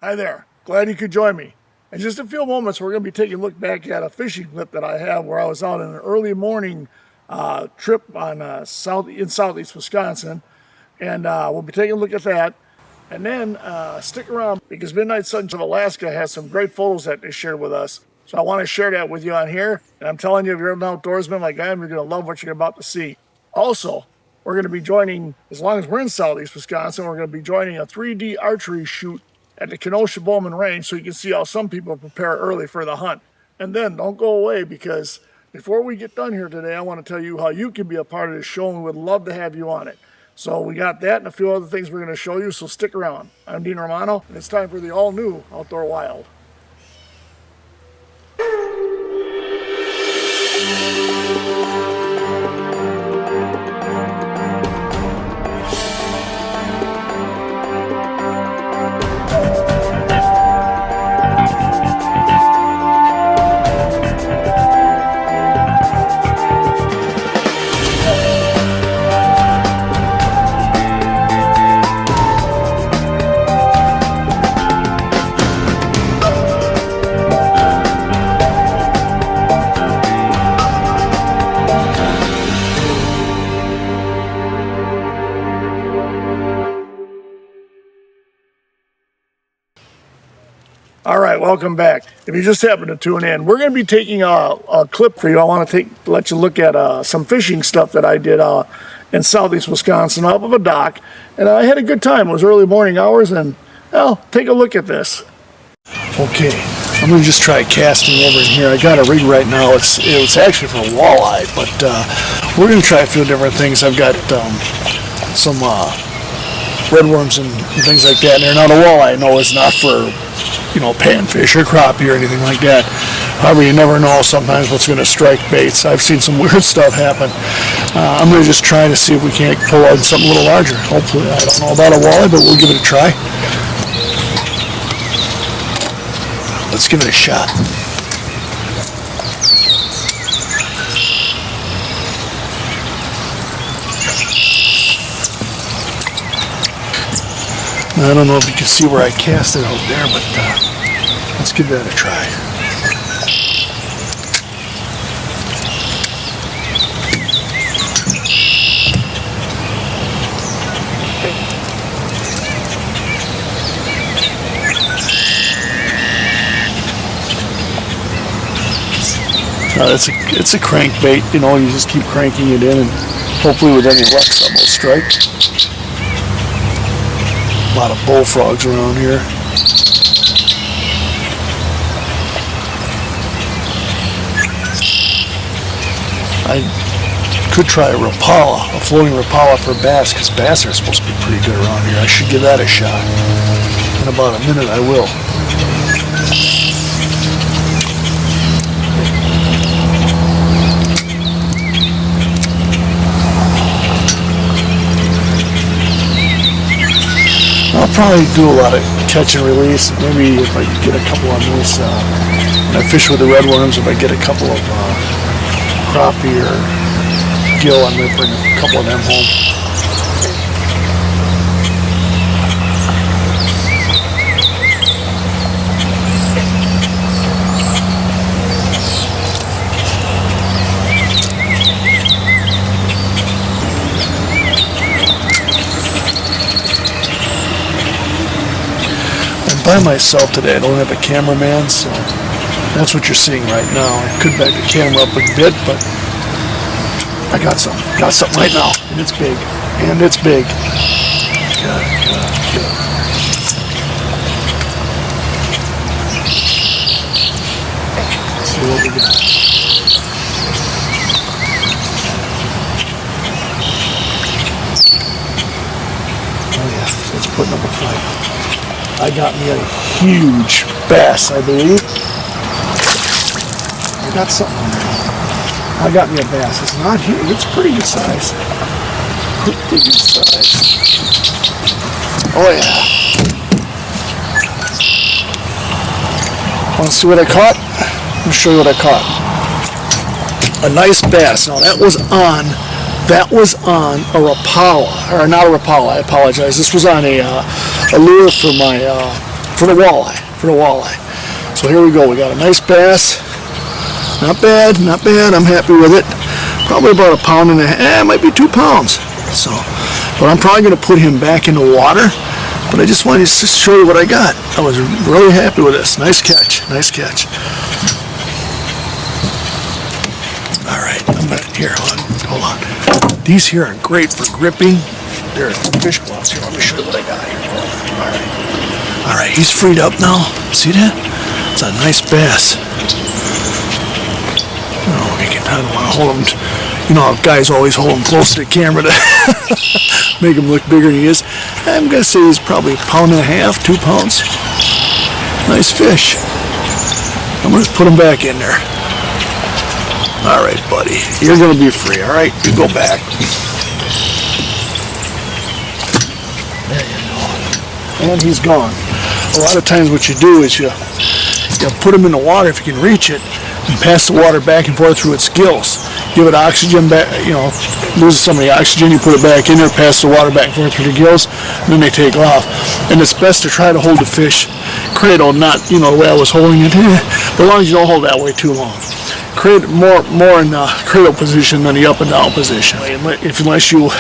Hi there. Glad you could join me. In just a few moments, we're going to be taking a look back at a fishing clip that I have where I was out on an early morning trip on in southeast Wisconsin. And we'll be taking a look at that. And then stick around because Midnight Suns of Alaska has some great photos that they shared with us. So I want to share that with you on here. And I'm telling you, if you're an outdoorsman like I am, you're going to love what you're about to see. Also, we're going to be joining, as long as we're in southeast Wisconsin, we're going to be joining a 3D archery shoot at the Kenosha Bowmen range so you can see how some people prepare early for the hunt. And then don't go away because before we get done here today, I want to tell you how you can be a part of this show and we would love to have you on it. So we got that and a few other things we're going to show you, so stick around. I'm Dean Romano, and it's time for the all-new Outdoor Wild. All right, welcome back. If you just happen to tune in, we're going to be taking a clip for you. I want to let you look at some fishing stuff that I did in southeast Wisconsin off of a dock, and I had a good time. It was early morning hours, and well, take a look at this. Okay, I'm going to just try casting over in here. I got a rig right now. It's actually for walleye, but we're going to try a few different things. I've got some redworms and things like that in there. Now the walleye I know is not for panfish or crappie or anything like that. However, you never know sometimes what's going to strike baits. I've seen some weird stuff happen. I'm going to just try to see if we can't pull out something a little larger. Hopefully, I don't know about a walleye, but we'll give it a try. Let's give it a shot. I don't know if you can see where I cast it out there, but let's give that a try. It's a crankbait, you just keep cranking it in and hopefully with any luck something will strike. A lot of bullfrogs around here. I could try a Rapala, a floating Rapala for bass, because bass are supposed to be pretty good around here. I should give that a shot. In about a minute I will. I'll probably do a lot of catch and release. Maybe if I get a couple of these, when I fish with the redworms, if I get a couple of crappie or gill, I'm going to bring a couple of them home. By myself today. I don't have a cameraman, so that's what you're seeing right now. I could back the camera up a bit, but I got something right now, and it's big, Good. Let's see what we got. Oh yeah, let's put number 5. I got me a huge bass, I believe. I got something on there. I got me a bass. It's not huge. It's pretty good size. Pretty good size. Oh yeah. Want to see what I caught? Let me show you what I caught. A nice bass. Now that was on a Rapala, or not a Rapala, I apologize. This was on a lure for my for the walleye. So here we go. We got a nice bass. Not bad. I'm happy with it. Probably about a pound and a half. It might be 2 pounds. So, but I'm probably going to put him back in the water. But I just wanted to show you what I got. I was really happy with this. Nice catch. All right, I'm gonna hold on. These here are great for gripping. There are fish gloves here. Let me show you what I got here. All right, he's freed up now. See that? It's a nice bass. I don't want to hold him. You know how guys always hold him close to the camera to make him look bigger than he is. I'm gonna say he's probably a pound and a half, 2 pounds. Nice fish. I'm gonna put him back in there. All right, buddy, you're gonna be free. All right, you go back. There you go. And he's gone. A lot of times, what you do is you put him in the water if you can reach it, and pass the water back and forth through its gills. Give it oxygen back, loses some of the oxygen, you put it back in there, pass the water back and forth through the gills, and then they take off. And it's best to try to hold the fish cradle, not, the way I was holding it, but as long as you don't hold that way too long. Create more in the cradle position than the up and down position. Unless you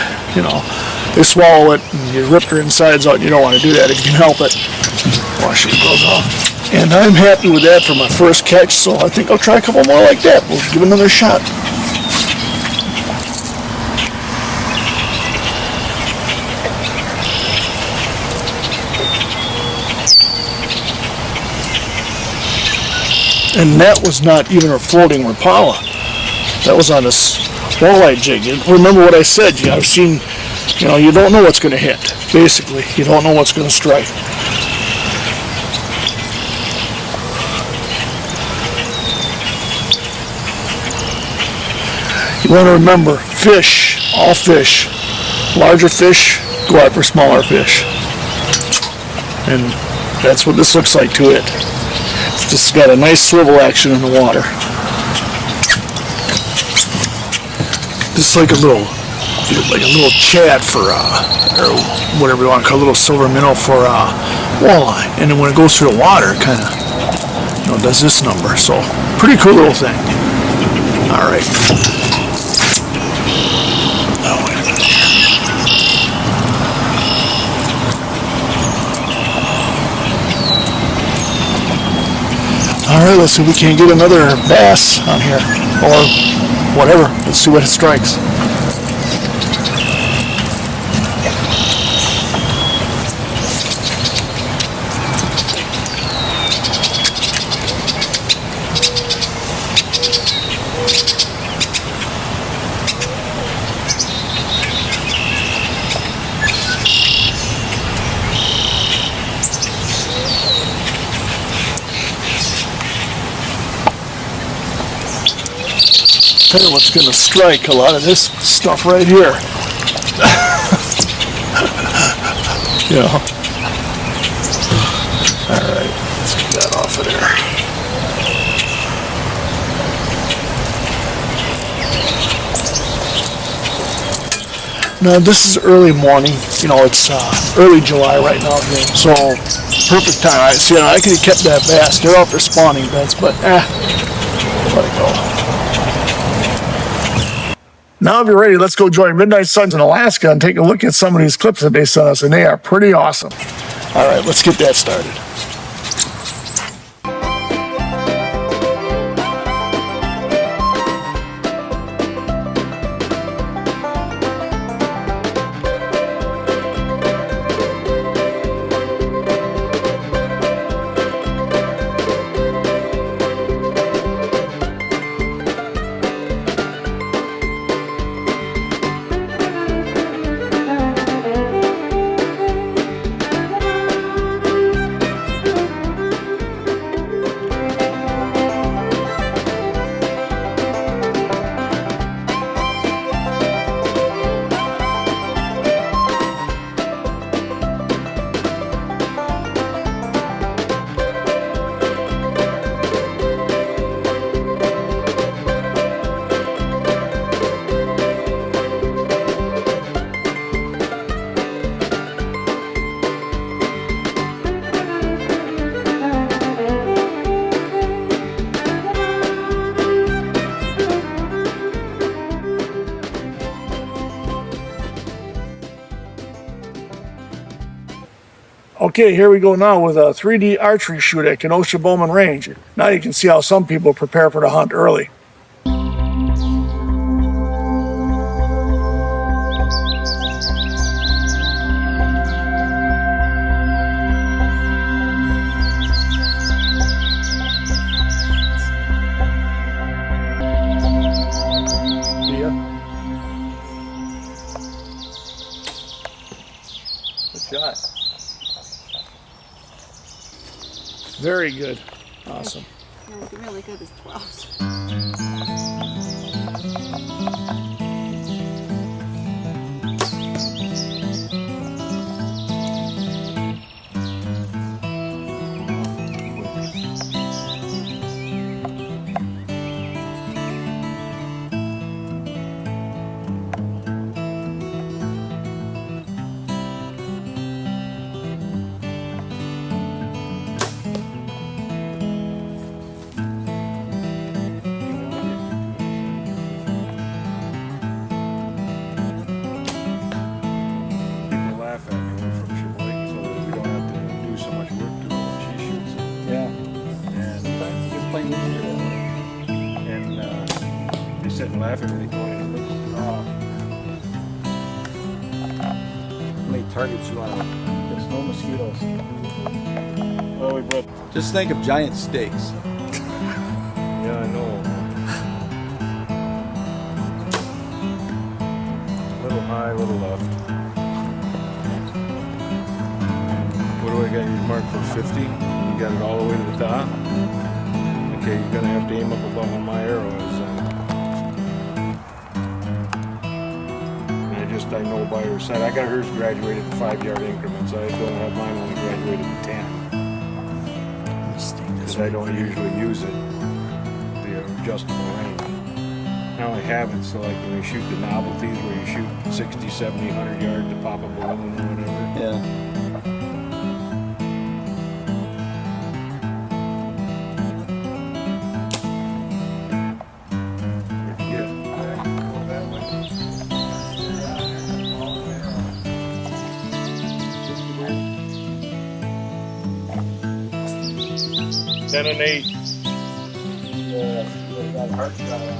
they swallow it and you rip their insides out, and you don't want to do that if you can help it. Wash your gloves off. And I'm happy with that for my first catch, so I think I'll try a couple more like that. We'll give it another shot. And that was not even a floating Rapala. That was on a walleye jig. Remember what I said, I've seen, you don't know what's going to hit. Basically, you don't know what's going to strike. You want to remember, all fish, larger fish go after smaller fish. And that's what this looks like to it. It's just got a nice swivel action in the water. Just like a little shad for, or whatever you want to call it, a little silver minnow for walleye. And then when it goes through the water, it kind of, does this number. So, pretty cool little thing. All right. All right, let's see if we can get another bass on here, or whatever. Let's see what it strikes. Tell you what's going to strike a lot of this stuff right here. All right, let's get that off of there. Now this is early morning. It's early July right now here, so perfect time. I could have kept that bass. They're off their spawning beds, but let it go. Now, if you're ready, let's go join Midnight Suns in Alaska and take a look at some of these clips that they sent us, and they are pretty awesome. All right, let's get that started. Okay, here we go now with a 3D archery shoot at Kenosha Bowmen Range. Now you can see how some people prepare for the hunt early. Good shot. Very good. Awesome. No, really good as 12. Sit and laugh at me going, how many targets you want? There's no mosquitoes. Oh, we brought. Just think of giant steaks. Yeah, I know. A little high, a little left. What do I got? You marked for 50? You got it all the way to the top? Okay, you're gonna have to aim up above where my arrow is. I know by her side. I got hers graduated in 5-yard increments. I don't have mine only graduated in 10. Because I don't usually use it, the adjustable range. I only have it so like when you shoot the novelties where you shoot 60, 70, 100 yards to pop a balloon or whatever. Yeah. Ten and 8. Got a heart shot on.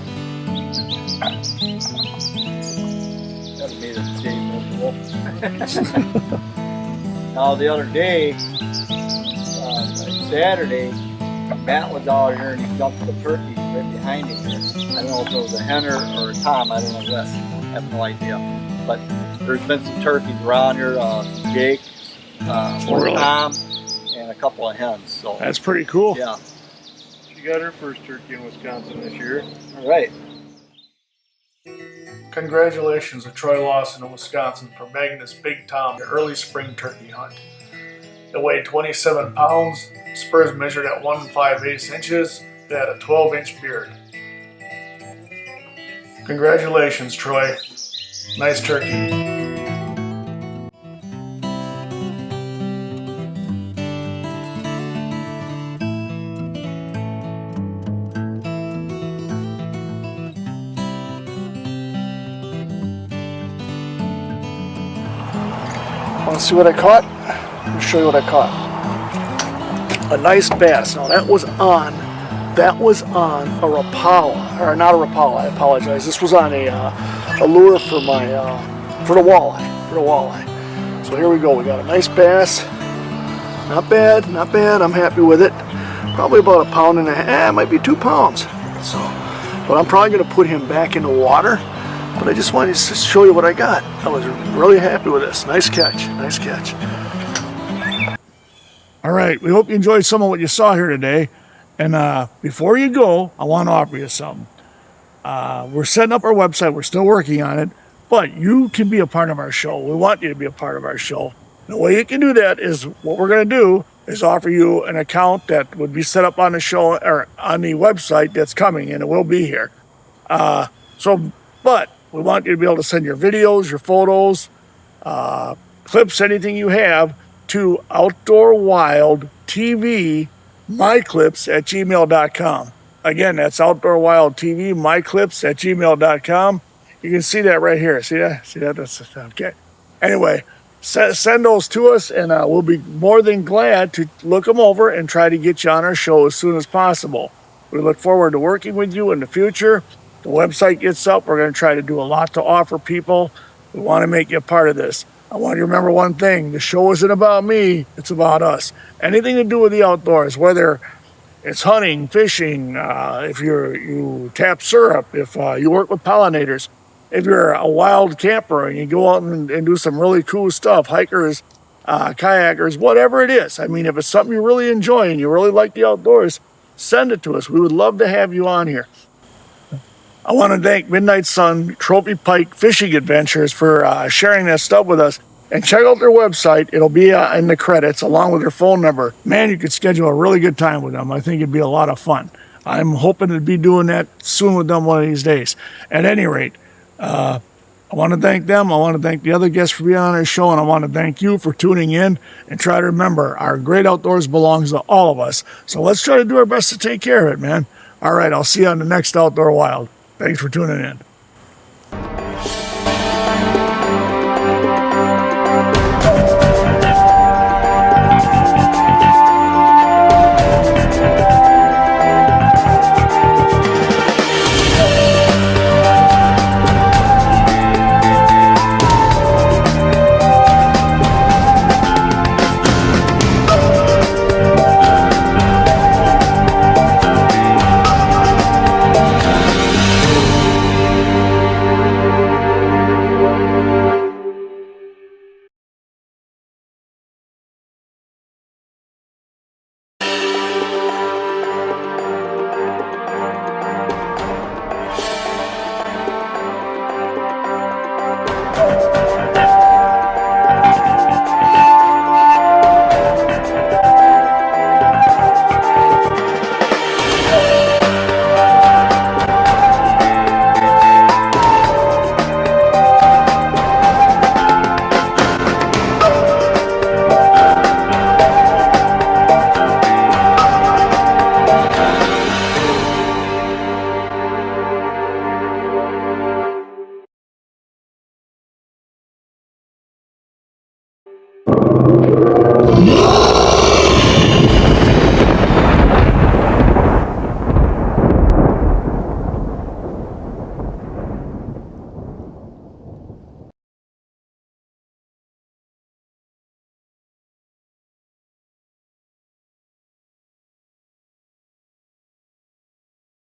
That'd be the game miserable. Now the other day, Saturday, Matt was out here and he jumped the turkey right behind him here. I don't know if it was a hen or a tom, I don't know what. I have no idea. But there's been some turkeys around here, Jake, really? Tom, and a couple of hens. So that's pretty cool. Yeah. She got her first turkey in Wisconsin this year. All right. Congratulations to Troy Lawson in Wisconsin for bagging this Big Tom early spring turkey hunt. It weighed 27 pounds, spurs measured at 1 5/8 inches, it had a 12-inch beard. Congratulations, Troy. Nice turkey. Want to see what I caught? Let me show you what I caught. A nice bass. Now that was on a Rapala, or not a Rapala, I apologize. This was on a lure for my for the walleye. So here we go. We got a nice bass. Not bad, not bad. I'm happy with it. Probably about 1.5 pounds. It might be 2 pounds. So, but I'm probably going to put him back in the water. But I just wanted to show you what I got. I was really happy with this. Nice catch. Nice catch. All right. We hope you enjoyed some of what you saw here today. And before you go, I want to offer you something. We're setting up our website. We're still working on it. But you can be a part of our show. We want you to be a part of our show. The way you can do that is what we're going to do is offer you an account that would be set up on the show or on the website that's coming, and it will be here. But we want you to be able to send your videos, your photos, clips, anything you have to Outdoor Wild TV myclips@gmail.com. Again, that's Outdoor Wild TV myclips@gmail.com. You can see that right here. See that? See that? That's okay. Anyway, send those to us, and we'll be more than glad to look them over and try to get you on our show as soon as possible. We look forward to working with you in the future. The website gets up. We're going to try to do a lot to offer people. We want to make you a part of this. I want you to remember one thing. The show isn't about me. It's about us. Anything to do with the outdoors, whether it's hunting, fishing, if you tap syrup, if you work with pollinators, if you're a wild camper and you go out and do some really cool stuff, hikers, kayakers, whatever it is. I mean, if it's something you really enjoy and you really like the outdoors, send it to us. We would love to have you on here. I want to thank Midnight Sun Trophy Pike Fishing Adventures for sharing that stuff with us. And check out their website. It'll be in the credits along with their phone number. Man, you could schedule a really good time with them. I think it'd be a lot of fun. I'm hoping to be doing that soon with them one of these days. At any rate, I want to thank them. I want to thank the other guests for being on our show. And I want to thank you for tuning in. And try to remember, our great outdoors belongs to all of us. So let's try to do our best to take care of it, man. All right, I'll see you on the next Outdoor Wild. Thanks for tuning in.